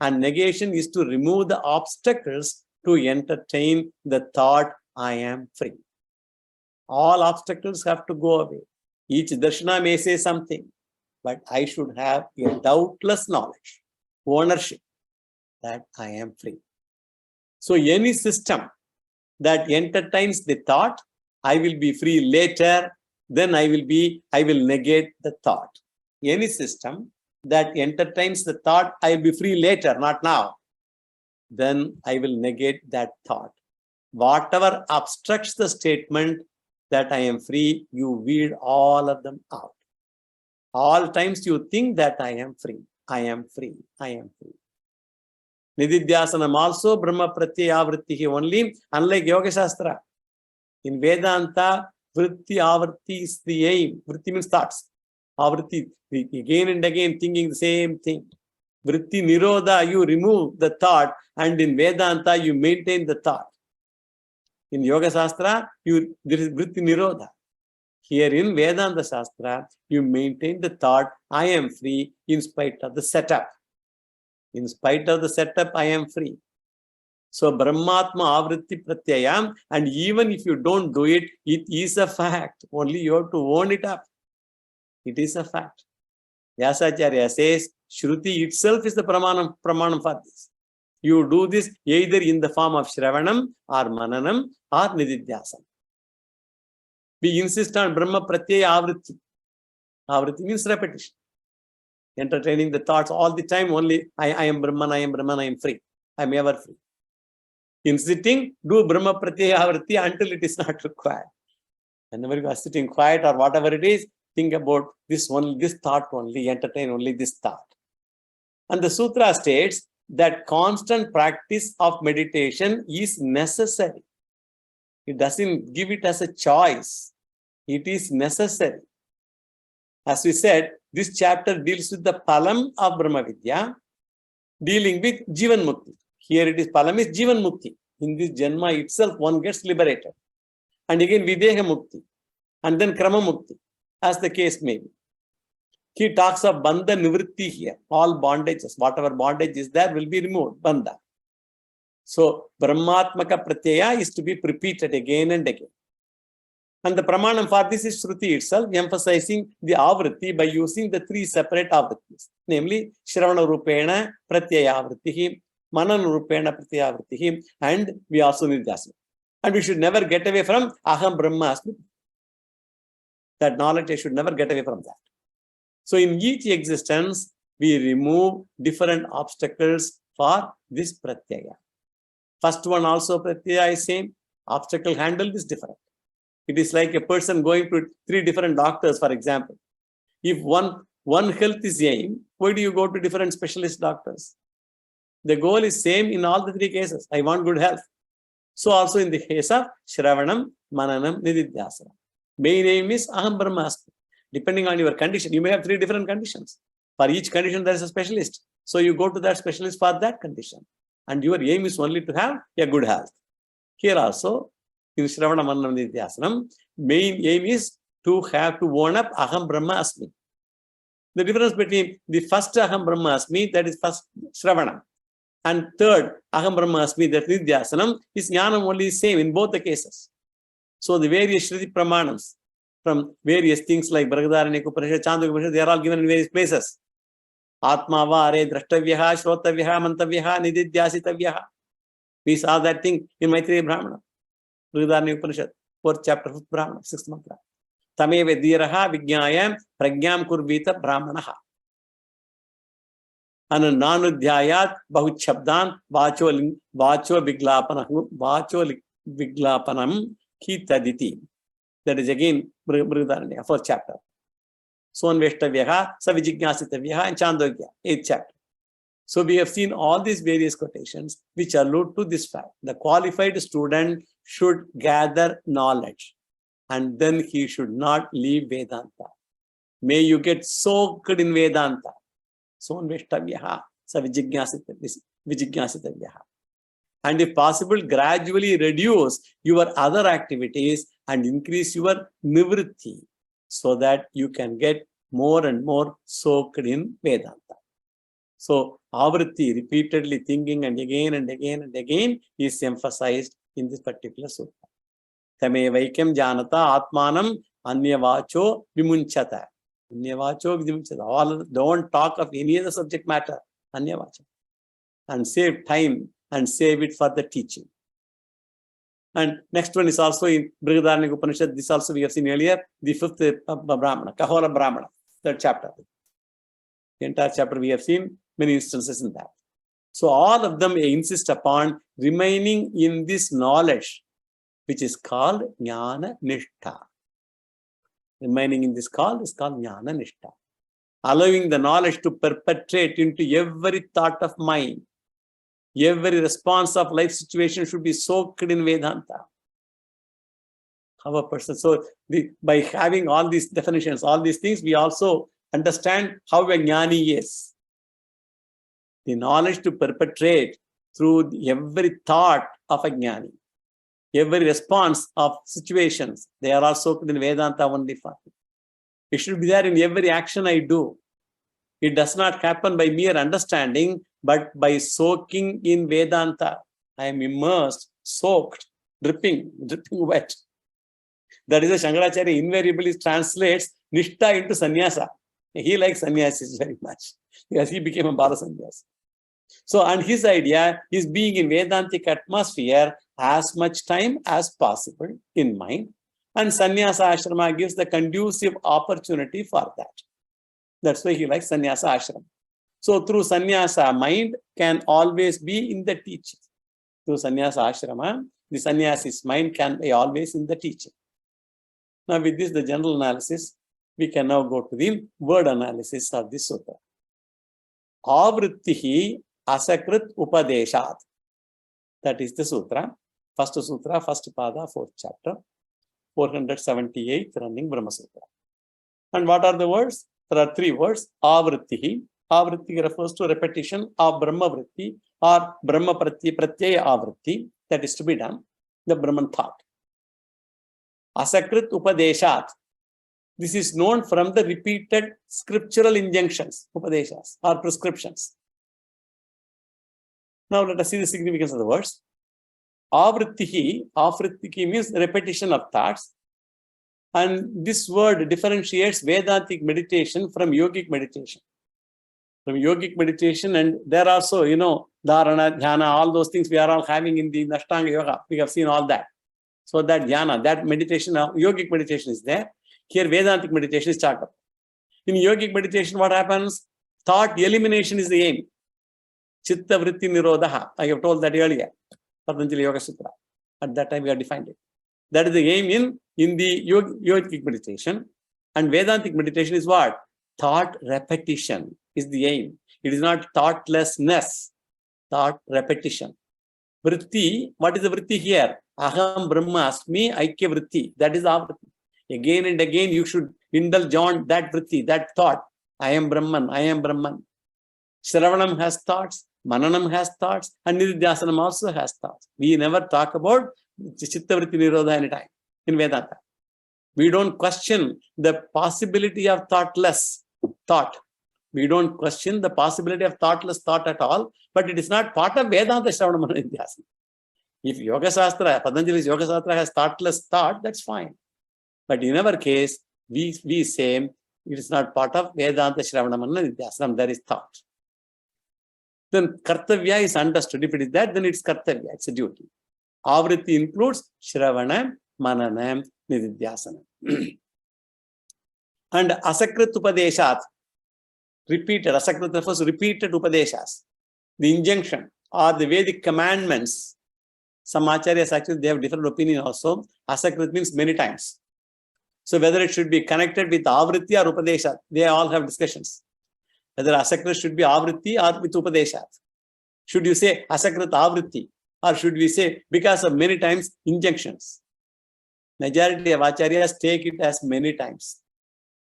and negation is to remove the obstacles to entertain the thought, I am free. All obstacles have to go away. Each darshana may say something, but I should have a doubtless knowledge, ownership, that I am free. So any system that entertains the thought, I will be free later, then I will negate the thought. Any system that entertains the thought, I will be free later, not now, then I will negate that thought. Whatever obstructs the statement that I am free, you weed all of them out. All times you think that I am free, I am free, I am free. Nididhyasanam also Brahma Pratyaya Avrittihi only, unlike Yoga Shastra. In Vedanta, Vritti Avritti is the aim. Vritti means thoughts. Avritti, again and again thinking the same thing. Vritti Nirodha, you remove the thought, and in Vedanta, you maintain the thought. In Yoga Shastra, there is Vritti Nirodha. Here in Vedanta Shastra, you maintain the thought, I am free in spite of the setup. In spite of the setup, I am free. So Brahmatma Avritti Pratyayam, and even if you don't do it, it is a fact. Only you have to own it up. It is a fact. Vyasacharya says, Shruti itself is the pramanam for this. You do this either in the form of Shravanam or Mananam or Nididhyasam. We insist on Brahma Pratyaya Avritti. Avritti means repetition. Entertaining the thoughts all the time, only I am Brahman, I am Brahman, I am free. I am ever free. In sitting, do Brahma Pratyaya Avritti until it is not required. Whenever you are sitting quiet or whatever it is, think about this thought only, entertain only this thought. And the sutra states that constant practice of meditation is necessary. It doesn't give it as a choice. It is necessary. As we said, this chapter deals with the palam of Brahma Vidya, dealing with Jivan Mukti. Here it is, palam is Jivan Mukti. In this Janma itself, one gets liberated. And again, Videha Mukti. And then Krama Mukti, as the case may be. He talks of Bandha Nivritti here. All bondages, whatever bondage is there will be removed. Bandha. So, Brahmatmaka Pratyaya is to be repeated again and again. And the pramanam for this is Shruti itself, emphasizing the Avritti by using the three separate Avrittis. Namely, Shravana Rupena Pratyaya Avrittihi, Manana Rupena Pratyaya Avrittihi, and we also need Nidhyasana. And we should never get away from Aham Brahmasmi. That knowledge, I should never get away from that. So in each existence, we remove different obstacles for this pratyaya. First one also pratyaya is same. Obstacle handled is different. It is like a person going to 3 different doctors, for example. If one health is aim, why do you go to different specialist doctors? The goal is same in all the 3 cases. I want good health. So also in the case of Shravanam, Mananam, Nididhyasana. Main aim is Aham Brahmasmi. Depending on your condition, you may have 3 different conditions. For each condition, there is a specialist. So you go to that specialist for that condition. And your aim is only to have a good health. Here also, in Shravana Mananam Nididhyasanam, main aim is to have to own up Aham Brahmasmi. The difference between the first Aham Brahmasmi, that is first Shravana, and third Aham Brahmasmi, that is Nididhyasanam, is Jnanam only same in both the cases. So the various Shruti Pramanams from various things like Brihadaranyaka Upanishad, Chandogya Upanishad, they are all given in various places. Atma Vare, Drashtavyaha, Shrotavyaha, Mantavyaha, Nididhyasitavyaha. We saw that thing in Maitreya Brahmana. Brihadaranyaka Upanishad, 4th chapter, 5th Brahmana, 6th mantra. Tameve Dhiraha Vijñayam Pragyam Kurvita Brahmanaha. Anananudhyayat Bahuchabdan Vacho Viglapanam Kitaditi. That is again Brihadaranyaka, 4th chapter. Sonveštavyaha, Savijignyasitavyaha, and Chandogya, 8th chapter. So we have seen all these various quotations which allude to this fact. The qualified student should gather knowledge and then he should not leave Vedanta. May you get soaked in Vedanta. Sonveštavyaha, Savijignyasitavyaha. And if possible, gradually reduce your other activities and increase your nivritti, so that you can get more and more soaked in Vedanta. So, avritti, repeatedly thinking and again and again and again, is emphasized in this particular sutra. Tame vaikam janata atmanam anyavacho vimunchata. Anyavacho vimunchata. All, don't talk of any other subject matter. Anyavacho. And save time and save it for the teaching. And next one is also in Brihadaranyaka Upanishad. This also we have seen earlier. The 5th Brahmana, Kahola Brahmana, 3rd chapter. The entire chapter we have seen many instances in that. So all of them insist upon remaining in this knowledge, which is called Jnana Nishtha. Remaining in this call is called Jnana Nishtha. Allowing the knowledge to perpetrate into every thought of mind. Every response of life situation should be soaked in Vedanta. How a person, so by having all these definitions, all these things, we also understand how a jnani is. The knowledge to perpetrate through every thought of a jnani, every response of situations, they are all soaked in Vedanta only for me. It should be there in every action I do. It does not happen by mere understanding, but by soaking in Vedanta. I am immersed, soaked, dripping wet. That is why Shankaracharya invariably translates Nishta into sannyasa. He likes sannyasis very much because he became a Bala sannyasi. So, and his idea is being in Vedantic atmosphere as much time as possible in mind. And sannyasa ashrama gives the conducive opportunity for that. That's why he likes sannyasa ashrama. So, through sannyasa, mind can always be in the teaching. Through sannyasa ashrama, the sannyasi's mind can be always in the teaching. Now, with this, the general analysis, we can now go to the word analysis of this sutra. Avrittihi asakrit upadeshat. That is the sutra. First sutra, first pada, fourth chapter, 478th running Brahma Sutra. And what are the words? There are three words. Avrittihi. Avritti refers to repetition of Brahma Vritti or Brahma Pratyaya Avritti, that is to be done, the Brahman thought. Asakrit upadeshat. This is known from the repeated scriptural injunctions, upadeshas, or prescriptions. Now let us see the significance of the words. Avrittihi, avrittihi means repetition of thoughts. And this word differentiates Vedantic meditation from yogic meditation. From yogic meditation, and there also, dharana, dhyana, all those things we are all having in the Ashtanga Yoga. We have seen all that. So that dhyana, that meditation, yogic meditation is there. Here Vedantic meditation is started. In yogic meditation, what happens? Thought elimination is the aim. Chitta vritti nirodha. I have told that earlier. Patanjali Yoga Sutra. At that time we have defined it. That is the aim in the yogic meditation. And Vedantic meditation is what? Thought repetition is the aim. It is not thoughtlessness. Thought repetition. Vritti, what is the vritti here? Aham Brahma Asmi Aikya vritti. That is our vritti. Again and again you should indulge on that vritti, that thought. I am Brahman, I am Brahman. Shravanam has thoughts, Mananam has thoughts, and Nididhyasanam also has thoughts. We never talk about Chitta vritti nirodha anytime in Vedanta. We don't question the possibility of thoughtless thought. We don't question the possibility of thoughtless thought at all, but it is not part of Vedanta Shravana Manana Nididhyasana. If Yoga Shastra, Patanjali's Yoga Shastra has thoughtless thought, that's fine. But in our case, we say it is not part of Vedanta Shravana Manana Nididhyasana, there is thought. Then Kartavya is understood. If it is that, then it's Kartavya, it's a duty. Avritti includes Shravana, Manana, Nididhyasana. And Asakrit Upadeshat, repeated, Asakrit refers to repeated Upadeshas. The injunction or the Vedic commandments. Some acharyas actually, they have different opinion also. Asakrit means many times. So whether it should be connected with Avritti or Upadeshat, they all have discussions. Whether Asakrit should be Avritti or with Upadeshat. Should you say Asakrit Avritti, or should we say because of many times injunctions? Majority of acharyas take it as many times.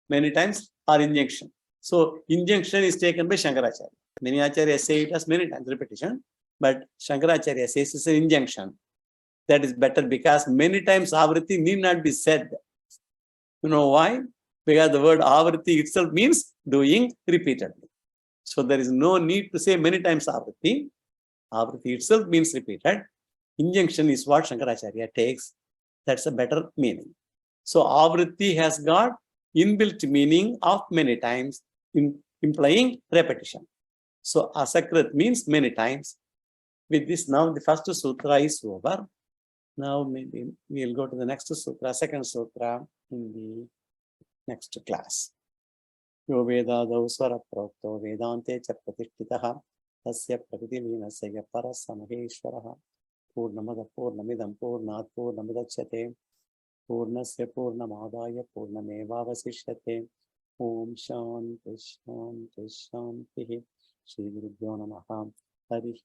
Many times or injunction. So injunction is taken by Shankaracharya. Many acharyas say it as many times, repetition. But Shankaracharya says it's an injunction. That is better because many times Avritti need not be said. You know why? Because the word Avritti itself means doing repeatedly. So there is no need to say many times Avritti. Avritti itself means repeated. Injunction is what Shankaracharya takes. That's a better meaning. So Avritti has got inbuilt meaning of many times, implying repetition. So Asakrit means many times. With this, now the first sutra is over. Now maybe we'll go to the next sutra, second sutra in the next class. Yo Vedadau Swara Prokto Vedante cha Pratishtitaha Tasya Prakritileenasya Parasamaheshwaraha Purnamada Purnamidam Purnat Purnamidachyate Purnasya Purnamadaya Purnamevavasishyate Om Shanti Shanti Shanti Shri Guru Namaha Hari